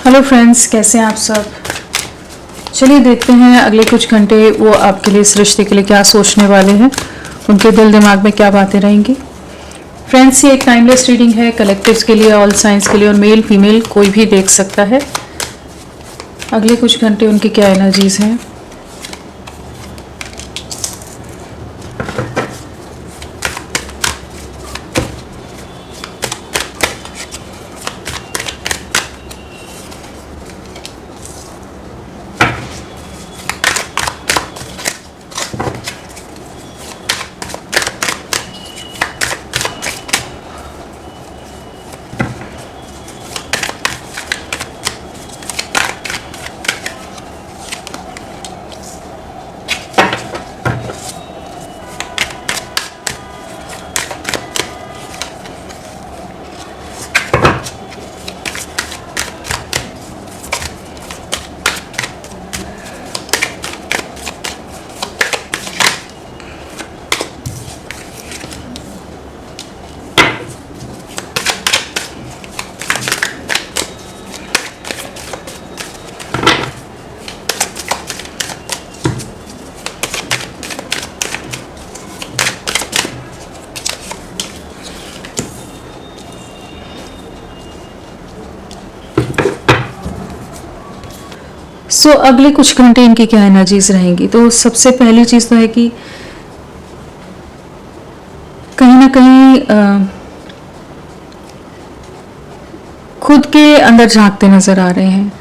Hello friends, कैसे हैं आप सब। चलिए देखते हैं अगले कुछ घंटे वो आपके लिए इस रिश्ते के लिए क्या सोचने वाले हैं, उनके दिल दिमाग में क्या बातें रहेंगी। फ्रेंड्स, ये एक टाइमलेस रीडिंग है, कलेक्टिव्स के लिए, ऑल साइंस के लिए, और मेल फीमेल कोई भी देख सकता है। अगले कुछ घंटे उनकी क्या एनर्जीज हैं। अगले कुछ घंटे इनकी क्या एनर्जीज रहेंगी। तो सबसे पहली चीज तो है कि कहीं ना कहीं खुद के अंदर झांकते नजर आ रहे हैं।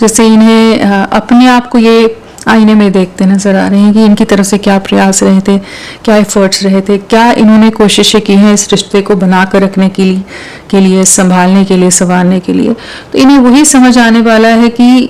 जैसे इन्हें अपने आप को ये आईने में देखते नजर आ रहे हैं कि इनकी तरफ से क्या प्रयास रहे थे, क्या एफर्ट्स रहे थे, क्या इन्होंने कोशिशें की हैं इस रिश्ते को बनाकर रखने के लिए, संभालने के लिए, संवारने के लिए। तो इन्हें वही समझ आने वाला है कि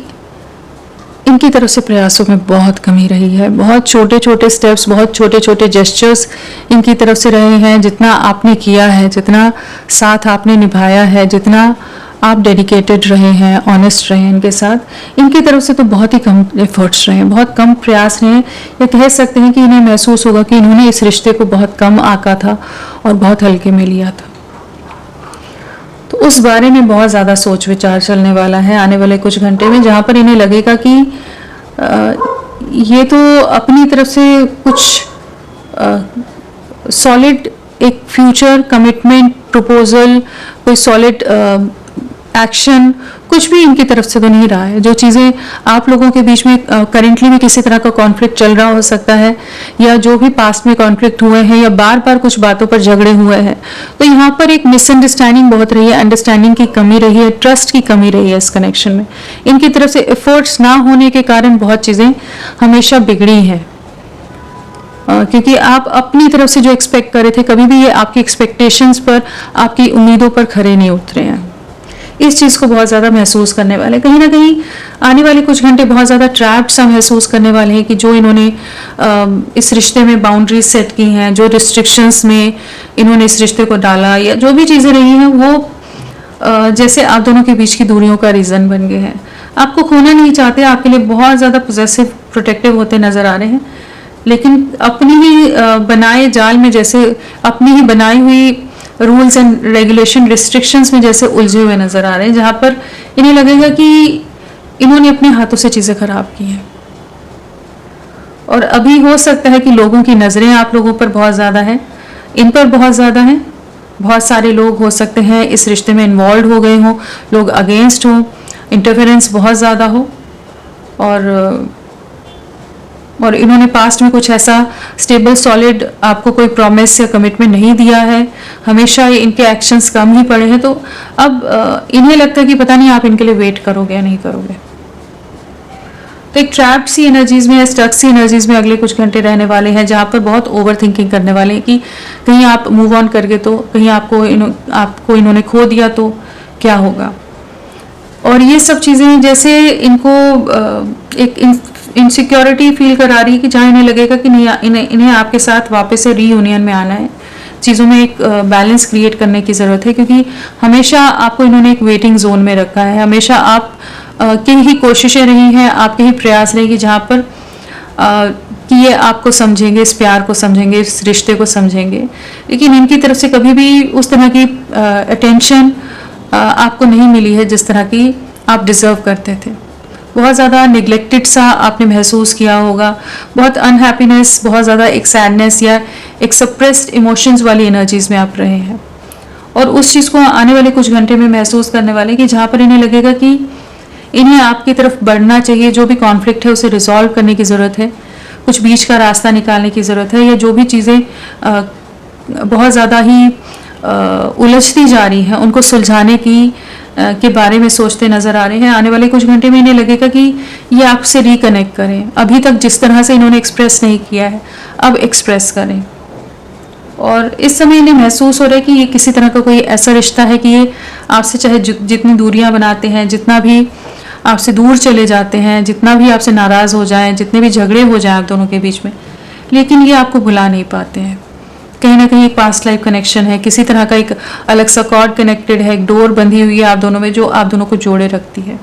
इनकी तरफ से प्रयासों में बहुत कमी रही है। बहुत छोटे छोटे स्टेप्स, बहुत छोटे छोटे जेस्चर्स इनकी तरफ से रहे हैं। जितना आपने किया है, जितना साथ आपने निभाया है, जितना आप डेडिकेटेड रहे हैं, ऑनेस्ट रहे हैं इनके साथ, इनकी तरफ से तो बहुत ही कम एफर्ट्स रहे हैं, बहुत कम प्रयास रहे हैं। या कह सकते हैं कि इन्हें महसूस होगा कि इन्होंने इस रिश्ते को बहुत कम आंका था और बहुत हल्के में लिया था। तो उस बारे में बहुत ज़्यादा सोच विचार चलने वाला है आने वाले कुछ घंटे में, जहाँ पर इन्हें लगेगा कि ये तो अपनी तरफ से कुछ सॉलिड एक फ्यूचर कमिटमेंट प्रपोजल, कोई सॉलिड एक्शन कुछ भी इनकी तरफ से तो नहीं रहा है। जो चीज़ें आप लोगों के बीच में करेंटली भी किसी तरह का कॉन्फ्लिक्ट चल रहा हो सकता है, या जो भी पास्ट में कॉन्फ्लिक्ट हुए हैं, या बार बार कुछ बातों पर झगड़े हुए हैं, तो यहाँ पर एक मिसअंडरस्टैंडिंग बहुत रही है, अंडरस्टैंडिंग की कमी रही है, ट्रस्ट की कमी रही है इस कनेक्शन में। इनकी तरफ से एफर्ट्स ना होने के कारण बहुत चीज़ें हमेशा बिगड़ी हैं, क्योंकि आप अपनी तरफ से जो एक्सपेक्ट कर रहे थे, कभी भी ये आपकी एक्सपेक्टेशंस पर, आपकी उम्मीदों पर खरे नहीं उतरे हैं। इस चीज़ को बहुत ज़्यादा महसूस करने वाले, कहीं ना कहीं आने वाले कुछ घंटे बहुत ज़्यादा ट्रैप्ड सा महसूस करने वाले हैं कि जो इन्होंने इस रिश्ते में बाउंड्रीज सेट की हैं, जो रिस्ट्रिक्शंस में इन्होंने इस रिश्ते को डाला, या जो भी चीज़ें रही हैं, वो जैसे आप दोनों के बीच की दूरियों का रीज़न बन गए हैं। आपको खोना नहीं चाहते, आपके लिए बहुत ज़्यादा पोजेसिव, प्रोटेक्टिव होते नज़र आ रहे हैं, लेकिन अपनी ही बनाए जाल में, जैसे अपनी ही बनाई हुई रूल्स एंड रेगुलेशन, रिस्ट्रिक्शंस में जैसे उलझे हुए नजर आ रहे हैं, जहां पर इन्हें लगेगा कि इन्होंने अपने हाथों से चीजें खराब की हैं। और अभी हो सकता है कि लोगों की नजरें आप लोगों पर बहुत ज्यादा है, इन पर बहुत ज्यादा है। बहुत सारे लोग हो सकते हैं इस रिश्ते में इन्वॉल्व हो गए हों, लोग अगेंस्ट हों, इंटरफेरेंस बहुत ज्यादा हो, और इन्होंने पास्ट में कुछ ऐसा स्टेबल सॉलिड आपको कोई प्रॉमिस या कमिटमेंट नहीं दिया है, हमेशा इनके एक्शंस कम ही पड़े हैं। तो अब इन्हें लगता है कि पता नहीं आप इनके लिए वेट करोगे या नहीं करोगे। तो एक ट्रैप्ड सी एनर्जीज में, स्टक सी एनर्जीज में अगले कुछ घंटे रहने वाले हैं, जहाँ पर बहुत ओवर थिंकिंग करने वाले हैं कि कहीं आप मूव ऑन कर गए तो, कहीं आपको इन्होंने खो दिया तो क्या होगा। और ये सब चीज़ें जैसे इनको एक इनसिक्योरिटी फील करा रही है कि जहाँ इन्हें लगेगा कि नहीं, इन्हें आपके साथ वापस से रीयूनियन में आना है, चीज़ों में एक बैलेंस क्रिएट करने की ज़रूरत है, क्योंकि हमेशा आपको इन्होंने एक वेटिंग जोन में रखा है। हमेशा आप की ही कोशिशें रही हैं, आपके ही प्रयास रहेगी जहाँ पर कि ये आपको समझेंगे, इस प्यार को समझेंगे, इस रिश्ते को समझेंगे, लेकिन इनकी तरफ से कभी भी उस तरह की अटेंशन आपको नहीं मिली है जिस तरह की आप डिज़र्व करते थे। बहुत ज़्यादा निगलेक्टेड सा आपने महसूस किया होगा, बहुत अनहैप्पीनेस, बहुत ज़्यादा एक सैडनेस या एक सप्रेस्ड इमोशंस वाली एनर्जीज में आप रहे हैं। और उस चीज़ को आने वाले कुछ घंटे में महसूस करने वाले कि जहाँ पर इन्हें लगेगा कि इन्हें आपकी तरफ बढ़ना चाहिए, जो भी कॉन्फ्लिक्ट है उसे रिजॉल्व करने की ज़रूरत है, कुछ बीच का रास्ता निकालने की ज़रूरत है, या जो भी चीज़ें बहुत ज़्यादा ही उलझती जा रही हैं उनको सुलझाने की के बारे में सोचते नज़र आ रहे हैं। आने वाले कुछ घंटे में इन्हें लगेगा कि ये आपसे रिकनेक्ट करें, अभी तक जिस तरह से इन्होंने एक्सप्रेस नहीं किया है अब एक्सप्रेस करें। और इस समय इन्हें महसूस हो रहा है कि ये किसी तरह का कोई ऐसा रिश्ता है कि ये आपसे चाहे जितनी दूरियां बनाते हैं, जितना भी आपसे दूर चले जाते हैं, जितना भी आपसे नाराज़ हो जाएं, जितने भी झगड़े हो जाएं आप दोनों के बीच में, लेकिन ये आपको भुला नहीं पाते हैं। कहीं ना कहीं एक पास्ट लाइफ कनेक्शन है, किसी तरह का एक अलग सा कॉर्ड कनेक्टेड है, एक डोर बंधी हुई है आप दोनों में जो आप दोनों को जोड़े रखती है।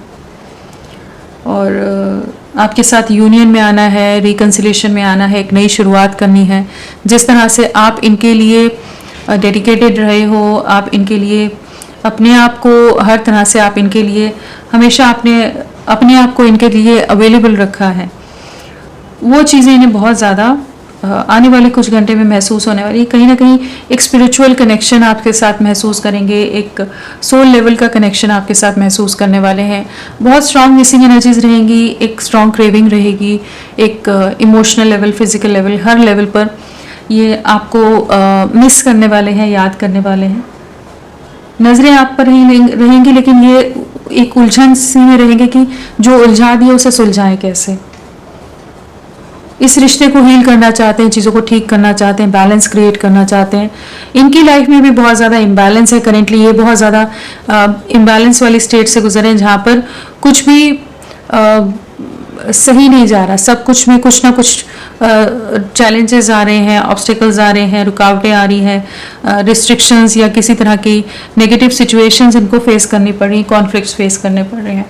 और आपके साथ यूनियन में आना है, रिकन्सिलेशन में आना है, एक नई शुरुआत करनी है। जिस तरह से आप इनके लिए डेडिकेटेड रहे हो, आप इनके लिए अपने आप को हर तरह से आप इनके लिए हमेशा अपने आप को इनके लिए अवेलेबल रखा है, वो चीज़ें इन्हें बहुत ज़्यादा आने वाले कुछ घंटे में महसूस होने वाली। कहीं ना कहीं एक स्पिरिचुअल कनेक्शन आपके साथ महसूस करेंगे, एक सोल लेवल का कनेक्शन आपके साथ महसूस करने वाले हैं। बहुत स्ट्रॉन्ग मिसिंग एनर्जीज रहेंगी, एक स्ट्रॉन्ग क्रेविंग रहेगी, एक इमोशनल लेवल, फिजिकल लेवल, हर लेवल पर ये आपको मिस करने वाले हैं, याद करने वाले हैं। नज़रें आप पर रहेंगी, लेकिन ये एक उलझन सी में रहेंगे कि जो उलझा दिया उसे सुलझाएं कैसे। इस रिश्ते को हील करना चाहते हैं, चीज़ों को ठीक करना चाहते हैं, बैलेंस क्रिएट करना चाहते हैं। इनकी लाइफ में भी बहुत ज़्यादा इम्बैलेंस है करेंटली, ये बहुत ज़्यादा इम्बैलेंस वाली स्टेट से गुजरे हैं जहाँ पर कुछ भी सही नहीं जा रहा, सब कुछ में कुछ ना कुछ चैलेंजेस आ रहे हैं, ऑब्स्टिकल्स आ रहे हैं, रुकावटें आ रही हैं, रिस्ट्रिक्शंस या किसी तरह की नेगेटिव सिचुएशंस इनको फेस करनी पड़ रही, कॉन्फ्लिक्ट्स फेस करने पड़ रहे हैं।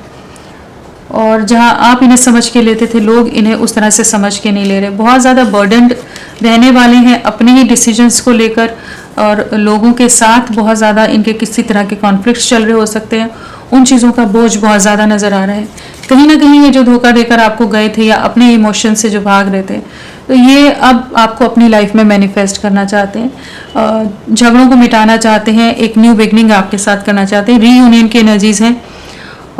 और जहां आप इन्हें समझ के लेते थे, लोग इन्हें उस तरह से समझ के नहीं ले रहे, बहुत ज़्यादा बर्डन्ड रहने वाले हैं अपने ही डिसीजंस को लेकर, और लोगों के साथ बहुत ज़्यादा इनके किसी तरह के कॉन्फ्लिक्ट्स चल रहे हो सकते हैं, उन चीज़ों का बोझ बहुत ज़्यादा नज़र आ रहा है। कहीं ना कहीं ये जो धोखा देकर आपको गए थे या अपने इमोशन से जो भाग रहे थे, तो ये अब आपको अपनी लाइफ में मैनिफेस्ट करना चाहते हैं, झगड़ों को मिटाना चाहते हैं, एक न्यू बिगनिंग आपके साथ करना चाहते हैं। रीयूनियन की एनर्जीज हैं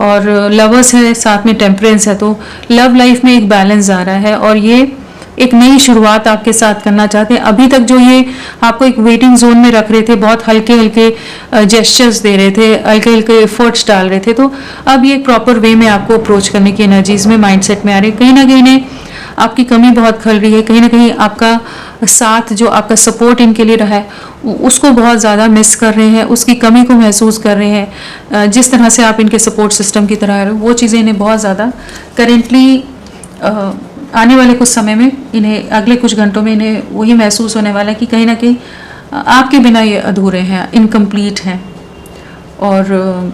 और लवर्स है, साथ में टेम्परेंस है, तो लव लाइफ में एक बैलेंस आ रहा है और ये एक नई शुरुआत आपके साथ करना चाहते हैं। अभी तक जो ये आपको एक वेटिंग जोन में रख रहे थे, बहुत हल्के हल्के जेस्चर्स दे रहे थे, हल्के हल्के एफर्ट्स डाल रहे थे, तो अब ये एक प्रॉपर वे में आपको अप्रोच करने की एनर्जीज में, माइंडसेट में आ रही है। कहीं ना कहीं आपकी कमी बहुत खल रही है, कहीं ना कहीं आपका साथ, जो आपका सपोर्ट इनके लिए रहा है, उसको बहुत ज़्यादा मिस कर रहे हैं, उसकी कमी को महसूस कर रहे हैं। जिस तरह से आप इनके सपोर्ट सिस्टम की तरह वो चीज़ें इन्हें बहुत ज़्यादा करेंटली आने वाले कुछ समय में, इन्हें अगले कुछ घंटों में इन्हें वही महसूस होने वाला है कि कहीं ना कहीं आपके बिना ये अधूरे हैं, इनकम्प्लीट हैं। और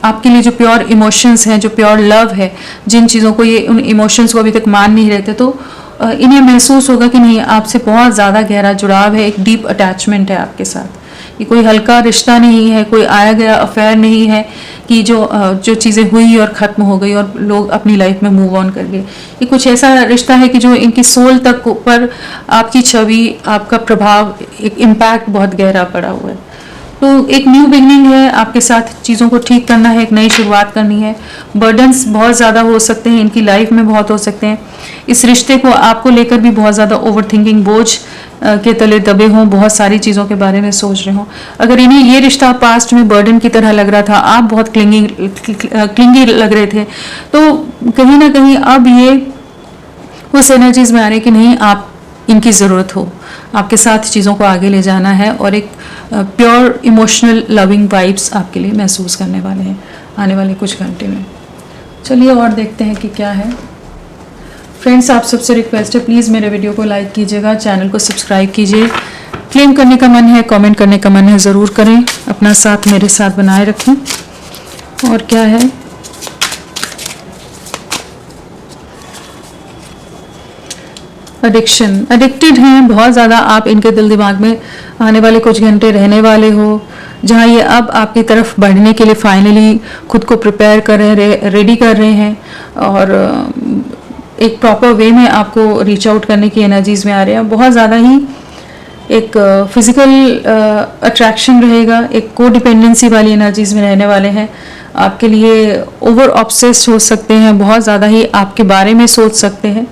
आपके लिए जो प्योर इमोशंस हैं, जो प्योर लव है, जिन चीज़ों को ये उन इमोशंस को अभी तक मान नहीं रहे थे, तो इन्हें महसूस होगा कि नहीं, आपसे बहुत ज़्यादा गहरा जुड़ाव है, एक डीप अटैचमेंट है आपके साथ। ये कोई हल्का रिश्ता नहीं है, कोई आया गया अफेयर नहीं है कि जो चीज़ें हुई और ख़त्म हो गई और लोग अपनी लाइफ में मूव ऑन कर गए। ये कुछ ऐसा रिश्ता है कि जो इनकी सोल तक पर आपकी छवि, आपका प्रभाव, एक इम्पैक्ट बहुत गहरा पड़ा हुआ है। तो एक न्यू बिगनिंग है, आपके साथ चीज़ों को ठीक करना है, एक नई शुरुआत करनी है। बर्डन्स बहुत ज़्यादा हो सकते हैं, इनकी लाइफ में बहुत हो सकते हैं। इस रिश्ते को आपको लेकर भी बहुत ज़्यादा ओवर थिंकिंग, बोझ के तले दबे हों, बहुत सारी चीज़ों के बारे में सोच रहे हों। अगर इन्हें ये रिश्ता पास्ट में बर्डन की तरह लग रहा था, आप बहुत क्लिंगी लग रहे थे, तो कहीं ना कहीं अब ये उस एनर्जीज में आ रहे कि नहीं, आप इनकी ज़रूरत हो, आपके साथ चीज़ों को आगे ले जाना है, और एक प्योर इमोशनल लविंग वाइब्स आपके लिए महसूस करने वाले हैं आने वाले कुछ घंटे में। चलिए और देखते हैं कि क्या है। फ्रेंड्स, आप सबसे रिक्वेस्ट है, प्लीज़ मेरे वीडियो को लाइक कीजिएगा, चैनल को सब्सक्राइब कीजिए। क्लेम करने का मन है, कमेंट करने का मन है, ज़रूर करें। अपना साथ मेरे साथ बनाए रखें। और क्या है, एडिक्शन, एडिक्टेड हैं बहुत ज़्यादा आप, इनके दिल दिमाग में आने वाले कुछ घंटे रहने वाले हो, जहाँ ये अब आपकी तरफ बढ़ने के लिए फाइनली खुद को प्रिपेयर कर रहे, रेडी कर रहे हैं, और एक प्रॉपर वे में आपको रीच आउट करने की एनर्जीज में आ रहे हैं। बहुत ज़्यादा ही एक फिजिकल अट्रैक्शन रहेगा, एक को डिपेंडेंसी वाली एनर्जीज में रहने वाले हैं। आपके लिए ओवर ऑब्सेस्ड हो सकते हैं, बहुत ज़्यादा ही आपके बारे में सोच सकते हैं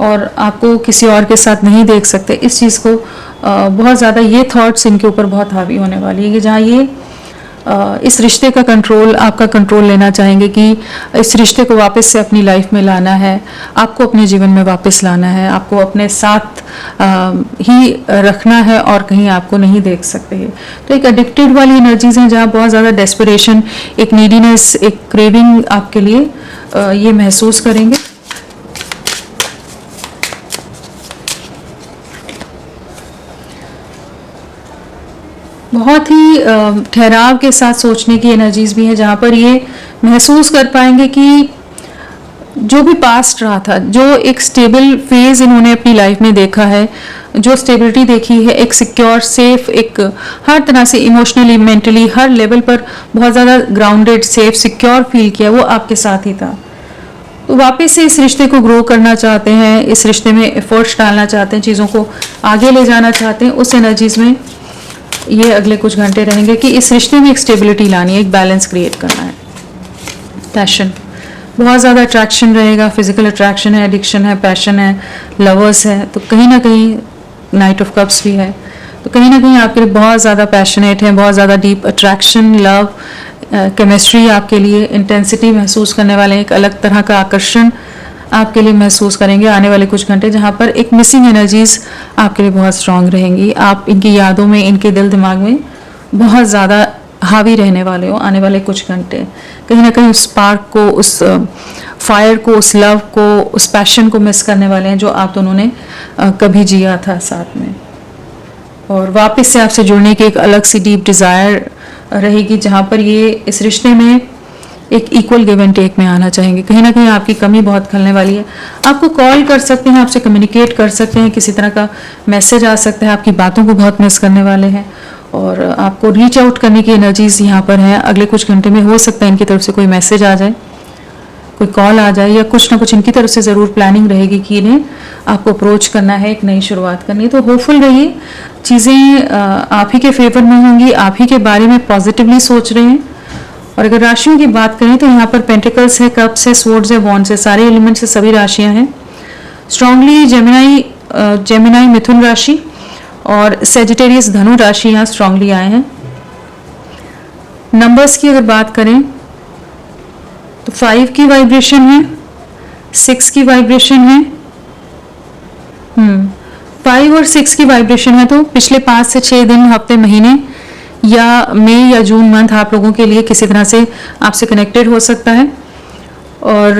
और आपको किसी और के साथ नहीं देख सकते। इस चीज़ को बहुत ज़्यादा ये थॉट्स इनके ऊपर बहुत हावी होने वाली है कि जहाँ ये इस रिश्ते का कंट्रोल, आपका कंट्रोल लेना चाहेंगे कि इस रिश्ते को वापस से अपनी लाइफ में लाना है, आपको अपने जीवन में वापस लाना है, आपको अपने साथ ही रखना है और कहीं आपको नहीं देख सकते हैं। तो एक एडिक्टेड वाली एनर्जीज हैं जहाँ बहुत ज़्यादा डेस्परेशन, एक नीडीनेस, एक क्रेविंग आपके लिए ये महसूस करेंगे। बहुत ही ठहराव के साथ सोचने की एनर्जीज भी है, जहाँ पर ये महसूस कर पाएंगे कि जो भी पास्ट रहा था, जो एक स्टेबल फेज इन्होंने अपनी लाइफ में देखा है, जो स्टेबिलिटी देखी है, एक सिक्योर, सेफ, एक हर तरह से इमोशनली, मेंटली, हर लेवल पर बहुत ज़्यादा ग्राउंडेड, सेफ, सिक्योर फील किया, वो आपके साथ ही था। तो वापस से इस रिश्ते को ग्रो करना चाहते हैं, इस रिश्ते में एफर्ट्स डालना चाहते हैं, चीज़ों को आगे ले जाना चाहते हैं। उस एनर्जीज में ये अगले कुछ घंटे रहेंगे कि इस रिश्ते में एक स्टेबिलिटी लानी है, एक बैलेंस क्रिएट करना है। पैशन, बहुत ज़्यादा अट्रैक्शन रहेगा, फिजिकल अट्रैक्शन है, एडिक्शन है, पैशन है, लवर्स है, तो कहीं ना कहीं नाइट ऑफ कप्स भी है, तो कहीं ना कहीं आपके लिए बहुत ज़्यादा पैशनेट है, बहुत ज़्यादा डीप अट्रैक्शन, लव, केमिस्ट्री आपके लिए, इंटेंसिटी महसूस करने वाले, एक अलग तरह का आकर्षण आपके लिए महसूस करेंगे आने वाले कुछ घंटे, जहाँ पर एक मिसिंग एनर्जीज आपके लिए बहुत स्ट्रांग रहेंगी। आप इनकी यादों में, इनके दिल दिमाग में बहुत ज़्यादा हावी रहने वाले हो आने वाले कुछ घंटे। कहीं ना कहीं उस स्पार्क को, उस फायर को, उस लव को, उस पैशन को मिस करने वाले हैं जो आप दोनों ने कभी जिया था साथ में, और वापस से आपसे जुड़ने की एक अलग सी डीप डिज़ायर रहेगी, जहाँ पर ये इस रिश्ते में एक इक्वल गिव एंड टेक में आना चाहेंगे। कहीं ना कहीं आपकी कमी बहुत खलने वाली है, आपको कॉल कर सकते हैं, आपसे कम्युनिकेट कर सकते हैं, किसी तरह का मैसेज आ सकता है, आपकी बातों को बहुत मिस करने वाले हैं, और आपको रीच आउट करने की एनर्जीज यहाँ पर है। अगले कुछ घंटे में हो सकता है इनकी तरफ से कोई मैसेज आ जाए, कोई कॉल आ जाए, या कुछ ना कुछ इनकी तरफ से ज़रूर प्लानिंग रहेगी कि इन्हें आपको अप्रोच करना है, एक नई शुरुआत करनी है। तो होपफुल रहिए, चीज़ें आप ही के फेवर में होंगी, आप ही के बारे में पॉजिटिवली सोच रहे हैं। और अगर राशियों की बात करें तो यहाँ पर पेंटिकल्स है, कप्स है, स्वॉर्ड्स है, वॉन्ड्स है, सारे एलिमेंट्स से सभी राशियाँ हैं। स्ट्रांगली जेमिनाई मिथुन राशि और सेजिटेरियस धनु राशि यहाँ स्ट्रांगली आए हैं। नंबर्स की अगर बात करें तो 5 की वाइब्रेशन है, 6 की वाइब्रेशन है, 5 और 6 की वाइब्रेशन है। तो पिछले 5 से 6 दिन, हफ्ते, महीने या मई या जून मंथ आप लोगों के लिए किसी तरह से आपसे कनेक्टेड हो सकता है। और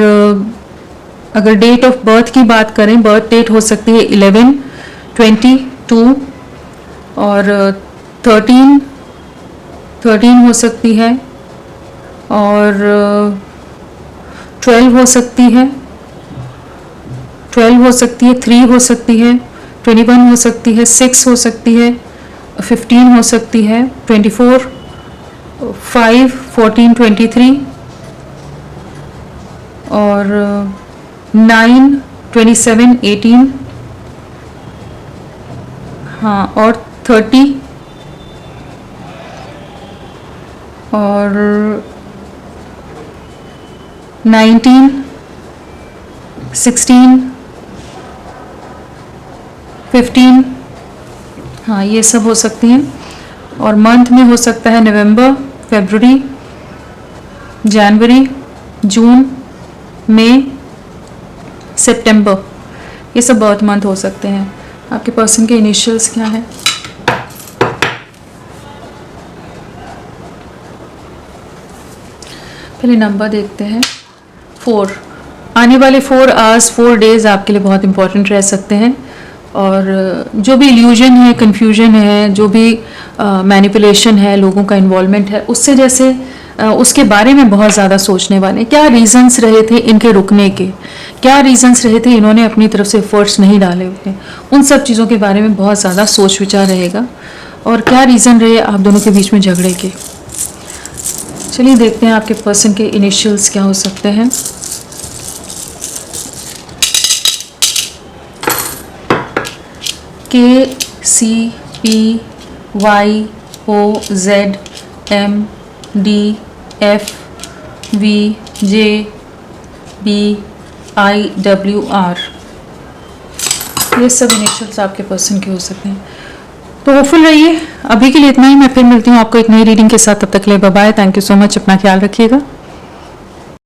अगर डेट ऑफ बर्थ की बात करें, बर्थ डेट हो सकती है 11, 22 और 13 हो सकती है, और 12 हो सकती है, 12 हो सकती है, 3 हो सकती है, 21 हो सकती है, 6 हो सकती है, 15 हो सकती है, 24, 5, 14, 23 और 9, 27, 18, हाँ, और 30 और 19, 16, 15, हाँ, ये सब हो सकती हैं। और मंथ में हो सकता है नवंबर, फरवरी, जनवरी, जून, मई, सितंबर, ये सब बर्थ मंथ हो सकते हैं। आपके पर्सन के इनिशियल्स क्या हैं? पहले नंबर देखते हैं, 4। आने वाले 4 आवर्स, 4 डेज आपके लिए बहुत इंपॉर्टेंट रह सकते हैं। और जो भी इल्यूजन है, कन्फ्यूजन है, जो भी मैनिपुलेशन है, लोगों का इन्वॉल्वमेंट है, उससे जैसे उसके बारे में बहुत ज़्यादा सोचने वाले हैं। क्या रीजंस रहे थे इनके रुकने के, क्या रीजंस रहे थे इन्होंने अपनी तरफ से एफर्ट्स नहीं डाले होते, उन सब चीज़ों के बारे में बहुत ज़्यादा सोच विचार रहेगा। और क्या रीज़न रहे आप दोनों के बीच में झगड़े के। चलिए देखते हैं आपके पर्सन के इनिशियल्स क्या हो सकते हैं। KCPYOZMDFVJBIWR, ये सब इनिशियल्स आपके पर्सन के हो सकते हैं। तो होपफुल रहिए। अभी के लिए इतना ही, मैं फिर मिलती हूँ आपको एक नई रीडिंग के साथ। तब तक के लिए bye bye. Thank you so much, अपना ख्याल रखिएगा।